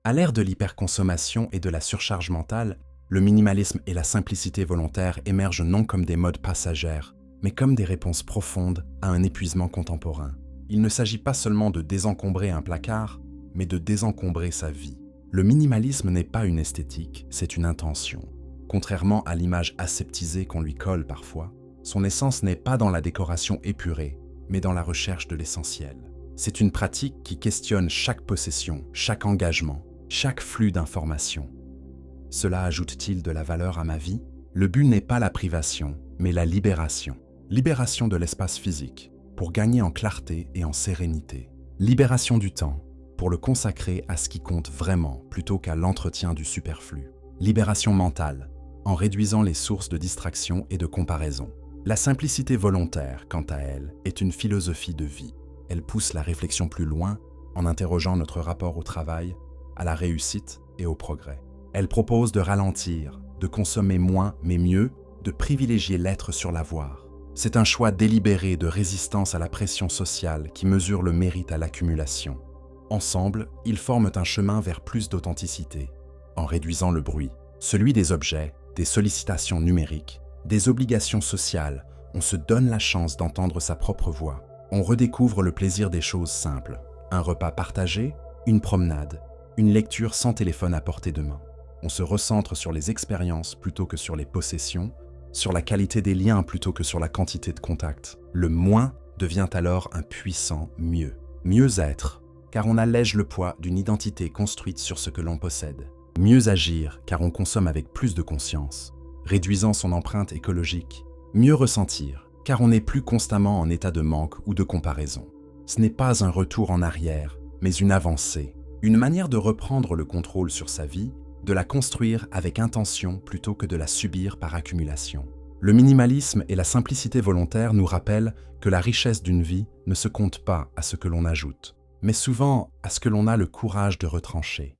À l'ère de l'hyperconsommation et de la surcharge mentale, le minimalisme et la simplicité volontaire émergent non comme des modes passagères, mais comme des réponses profondes à un épuisement contemporain. Il ne s'agit pas seulement de désencombrer un placard, mais de désencombrer sa vie. Le minimalisme n'est pas une esthétique, c'est une intention. Contrairement à l'image aseptisée qu'on lui colle parfois, son essence n'est pas dans la décoration épurée, mais dans la recherche de l'essentiel. C'est une pratique qui questionne chaque possession, chaque engagement, chaque flux d'informations. Cela ajoute-t-il de la valeur à ma vie? Le but n'est pas la privation, mais la libération. Libération de l'espace physique, pour gagner en clarté et en sérénité. Libération du temps, pour le consacrer à ce qui compte vraiment plutôt qu'à l'entretien du superflu. Libération mentale, en réduisant les sources de distraction et de comparaison. La simplicité volontaire, quant à elle, est une philosophie de vie. Elle pousse la réflexion plus loin en interrogeant notre rapport au travail, à la réussite et au progrès. Elle propose de ralentir, de consommer moins mais mieux, de privilégier l'être sur l'avoir. C'est un choix délibéré de résistance à la pression sociale qui mesure le mérite à l'accumulation. Ensemble, ils forment un chemin vers plus d'authenticité, en réduisant le bruit, celui des objets, des sollicitations numériques, des obligations sociales. On se donne la chance d'entendre sa propre voix. On redécouvre le plaisir des choses simples. Un repas partagé, une promenade, une lecture sans téléphone à portée de main. On se recentre sur les expériences plutôt que sur les possessions, sur la qualité des liens plutôt que sur la quantité de contacts. Le moins devient alors un puissant mieux. Mieux être, car on allège le poids d'une identité construite sur ce que l'on possède. Mieux agir, car on consomme avec plus de conscience, réduisant son empreinte écologique. Mieux ressentir, car on n'est plus constamment en état de manque ou de comparaison. Ce n'est pas un retour en arrière, mais une avancée, une manière de reprendre le contrôle sur sa vie, de la construire avec intention plutôt que de la subir par accumulation. Le minimalisme et la simplicité volontaire nous rappellent que la richesse d'une vie ne se compte pas à ce que l'on ajoute, mais souvent à ce que l'on a le courage de retrancher.